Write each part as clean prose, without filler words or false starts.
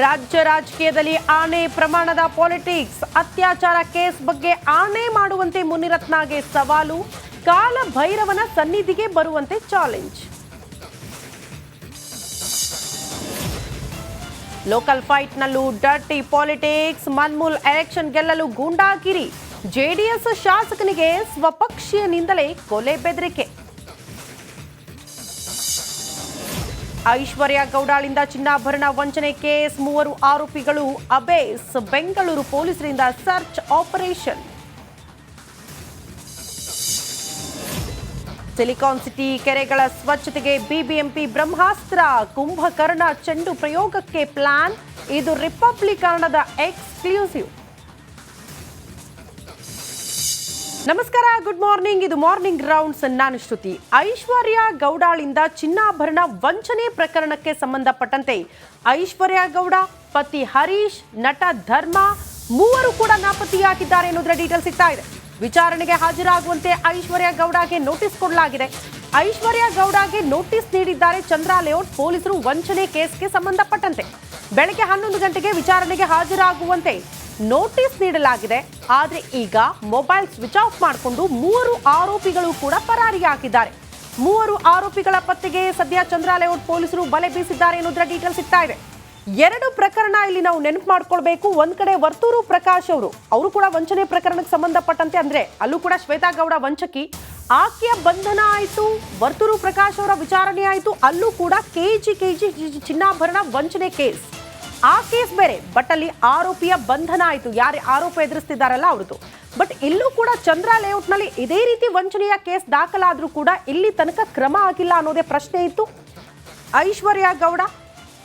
ರಾಜ್ಯ ರಾಜಕೀಯದಲ್ಲಿ ಆನೆ ಪ್ರಮಾಣದ ಪಾಲಿಟಿಕ್ಸ್. ಅತ್ಯಾಚಾರ ಕೇಸ್ ಬಗ್ಗೆ ಆನೆ ಮಾಡುವಂತೆ ಮುನಿರತ್ನಗೆ ಸವಾಲು. ಕಾಲ ಭೈರವನ ಸನ್ನಿಧಿಗೆ ಬರುವಂತೆ ಚಾಲೆಂಜ್. ಲೋಕಲ್ ಫೈಟ್ನಲ್ಲೂ ಡರ್ಟಿ ಪಾಲಿಟಿಕ್ಸ್. ಮನ್ಮೂಲ್ ಎಲೆಕ್ಷನ್ ಗೆಲ್ಲಲು ಗೂಂಡಾಗಿರಿ. ಜೆಡಿಎಸ್ ಶಾಸಕನಿಗೆ ಸ್ವಪಕ್ಷೀಯನಿಂದಲೇ ಕೊಲೆ ಬೆದರಿಕೆ. ಐಶ್ವರ್ಯ ಗೌಡಳಿಂದ ಚಿನ್ನಾಭರಣ ವಂಚನೆ ಕೇಸ್. 3 ಆರೋಪಿಗಳು ಅಬೇಸ್. ಬೆಂಗಳೂರು ಪೊಲೀಸರಿಂದ ಸರ್ಚ್ ಆಪರೇಷನ್. ಸಿಲಿಕಾನ್ ಸಿಟಿ ಕೆರೆಗಳ ಸ್ವಚ್ಛತೆಗೆ ಬಿಬಿಎಂಪಿ ಬ್ರಹ್ಮಾಸ್ತ್ರ. ಕುಂಭಕರ್ಣ ಚೆಂಡು ಪ್ರಯೋಗಕ್ಕೆ ಪ್ಲಾನ್. ಇದು ರಿಪಬ್ಲಿಕರ್ಣದ ಎಕ್ಸ್ಕ್ಲೂಸಿವ್. ನಮಸ್ಕಾರ, ಗುಡ್ ಮಾರ್ನಿಂಗ್. ಇದು ಮಾರ್ನಿಂಗ್ ರೌಂಡ್ಸ್. ನಾನು ಶ್ರುತಿ. ಐಶ್ವರ್ಯ ಗೌಡಳಿಂದ ಚಿನ್ನಾಭರಣ ವಂಚನೆ ಪ್ರಕರಣಕ್ಕೆ ಸಂಬಂಧಪಟ್ಟಂತೆ ಐಶ್ವರ್ಯ ಗೌಡ, ಪತಿ ಹರೀಶ್, ನಟ ಧರ್ಮ 3 ಕೂಡ ನಾಪತ್ತೆಯಾಗಿದ್ದಾರೆ ಎನ್ನುವುದರ ಡೀಟೇಲ್ ಸಿಗ್ತಾ ಇದೆ. ವಿಚಾರಣೆಗೆ ಹಾಜರಾಗುವಂತೆ ಐಶ್ವರ್ಯ ಗೌಡಗೆ ನೋಟಿಸ್ ಕೊಡಲಾಗಿದೆ. ಐಶ್ವರ್ಯ ಗೌಡಗೆ ನೋಟಿಸ್ ನೀಡಿದ್ದಾರೆ ಚಂದ್ರ ಲೇಔಟ್ ಪೊಲೀಸರು ವಂಚನೆ ಕೇಸ್ಗೆ ಸಂಬಂಧಪಟ್ಟಂತೆ. ಬೆಳಗ್ಗೆ 11 ಗಂಟೆಗೆ ವಿಚಾರಣೆಗೆ ಹಾಜರಾಗುವಂತೆ ನೋಟಿಸ್ ನೀಡಲಾಗಿದೆ. ಆದರೆ ಈಗ ಮೊಬೈಲ್ ಸ್ವಿಚ್ ಆಫ್ ಮಾಡಿಕೊಂಡು 3 ಆರೋಪಿಗಳು ಕೂಡ ಪರಾರಿಯಾಗಿದ್ದಾರೆ. 3 ಆರೋಪಿಗಳ ಪತ್ತೆಗೆ ಸದ್ಯ ಚಂದ್ರ ಲೇಔಟ್ ಪೊಲೀಸರು ಬಲೆ ಬೀಸಿದ್ದಾರೆ ಎನ್ನುವುದರ ಡೀಟೇಲ್ ಸಿಗ್ತಾ ಇದೆ. 2 ಪ್ರಕರಣ ಇಲ್ಲಿ ನಾವು ನೆನಪು ಮಾಡ್ಕೊಳ್ಬೇಕು. ಒಂದ್ ಕಡೆ ವರ್ತೂರು ಪ್ರಕಾಶ್ ಅವರು ಕೂಡ ವಂಚನೆ ಪ್ರಕರಣಕ್ಕೆ ಸಂಬಂಧಪಟ್ಟಂತೆ, ಅಂದ್ರೆ ಅಲ್ಲೂ ಕೂಡ ಶ್ವೇತಾ ಗೌಡ ವಂಚಕಿ, ಆಕೆಯ ಬಂಧನ ಆಯಿತು. ವರ್ತೂರು ಪ್ರಕಾಶ್ ಅವರ ವಿಚಾರಣೆ ಆಯಿತು. ಅಲ್ಲೂ ಕೂಡ ಕೆಜಿ ಚಿನ್ನಾಭರಣ ವಂಚನೆ ಕೇಸ್. ಆ ಕೇಸ್ ಬೇರೆ, ಬಟ್ ಅಲ್ಲಿ ಆರೋಪಿಯ ಬಂಧನ ಆಯಿತು. ಯಾರೇ ಆರೋಪ ಎದುರಿಸ್ತಿದ್ದಾರಲ್ಲ ಅವ್ರದ್ದು. ಬಟ್ ಇಲ್ಲೂ ಕೂಡ ಚಂದ್ರ ಲೇಔಟ್ನಲ್ಲಿ ಇದೇ ರೀತಿ ವಂಚನೆಯ ಕೇಸ್ ದಾಖಲಾದ್ರೂ ಕೂಡ ಇಲ್ಲಿ ತನಕ ಕ್ರಮ ಆಗಿಲ್ಲ ಅನ್ನೋದೇ ಪ್ರಶ್ನೆ ಇತ್ತು. ಐಶ್ವರ್ಯ ಗೌಡ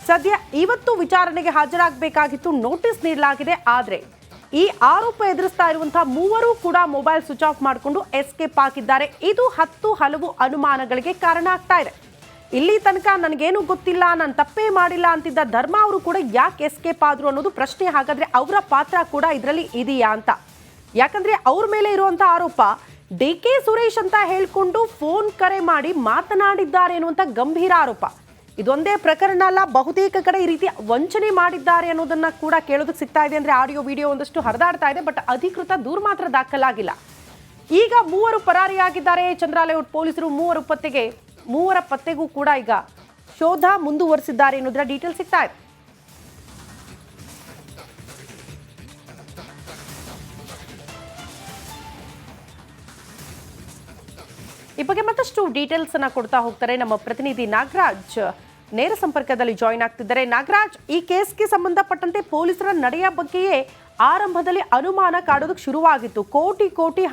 ಸದ್ಯ ಇವತ್ತು ವಿಚಾರಣೆಗೆ ಹಾಜರಾಗಬೇಕಾಗಿತ್ತು. ನೋಟಿಸ್ ನೀಡಲಾಗಿದೆ. ಆದರೆ ಈ ಆರೋಪ ಎದುರಿಸ್ತಾ ಇರುವಂತಹ 3 ಕೂಡ ಮೊಬೈಲ್ ಸ್ವಿಚ್ ಆಫ್ ಮಾಡಿಕೊಂಡು ಎಸ್ಕೇಪ್ ಆಗಿದ್ದಾರೆ. ಇದು ಹಲವು ಅನುಮಾನಗಳಿಗೆ ಕಾರಣ ಆಗ್ತಾ ಇದೆ. ಇಲ್ಲಿ ತನಕ ನನಗೇನು ಗೊತ್ತಿಲ್ಲ, ನಾನು ತಪ್ಪೇ ಮಾಡಿಲ್ಲ ಅಂತಿದ್ದ ಧರ್ಮ ಅವರು ಕೂಡ ಯಾಕೆ ಎಸ್ಕೇಪ್ ಆದ್ರು ಅನ್ನೋದು ಪ್ರಶ್ನೆ. ಹಾಗಾದ್ರೆ ಅವರ ಪಾತ್ರ ಕೂಡ ಇದರಲ್ಲಿ ಇದೆಯಾ ಅಂತ. ಯಾಕಂದ್ರೆ ಅವ್ರ ಮೇಲೆ ಇರುವಂತ ಆರೋಪ DK ಸುರೇಶ್ ಅಂತ ಹೇಳ್ಕೊಂಡು ಫೋನ್ ಕರೆ ಮಾಡಿ ಮಾತನಾಡಿದ್ದಾರೆ ಅನ್ನುವಂತ ಗಂಭೀರ ಆರೋಪ. ಇದೊಂದೇ ಪ್ರಕರಣ ಅಲ್ಲ, ಬಹುತೇಕ ಕಡೆ ಈ ರೀತಿ ವಂಚನೆ ಮಾಡಿದ್ದಾರೆ ಅನ್ನೋದನ್ನ ಕೂಡ ಕೇಳೋದಕ್ಕೆ ಸಿಗ್ತಾ ಇದೆ. ಅಂದ್ರೆ ಆಡಿಯೋ ವಿಡಿಯೋ ಒಂದಷ್ಟು ಹರಿದಾಡ್ತಾ ಇದೆ. ಬಟ್ ಅಧಿಕೃತ ದೂರು ಮಾತ್ರ ದಾಖಲಾಗಿಲ್ಲ. ಈಗ 3 ಪರಾರಿಯಾಗಿದ್ದಾರೆ ಚಂದ್ರ ಲೇಔಟ್ ಪೊಲೀಸರು. 3 ಪತ್ತೆಗೂ ಕೂಡ ಈಗ ಶೋಧ ಮುಂದುವರಿಸಿದ್ದಾರೆ ಎನ್ನುವುದರ ಡೀಟೇಲ್ ಸಿಗ್ತಾ ಇದೆ. ಈ ಬಗ್ಗೆ ಮತ್ತಷ್ಟು ಡೀಟೇಲ್ಸ್ ಅನ್ನ ಕೊಡ್ತಾ ಹೋಗ್ತಾರೆ ನಮ್ಮ ಪ್ರತಿನಿಧಿ ನಾಗರಾಜ್. ನೇರ ಸಂಪರ್ಕದಲ್ಲಿ ಜಾಯಿನ್ ಆಗ್ತಿದ್ದಾರೆ. ನಾಗರಾಜ್, ಈ ಕೇಸ್ಗೆ ಸಂಬಂಧಪಟ್ಟಂತೆ ಪೊಲೀಸರ ನಡೆಯ ಬಗ್ಗೆಯೇ ಆರಂಭದಲ್ಲಿ ಅನುಮಾನ ಕಾಡೋದಕ್ಕೆ ಶುರುವಾಗಿತ್ತು. ಕೋಟಿ ಹಣ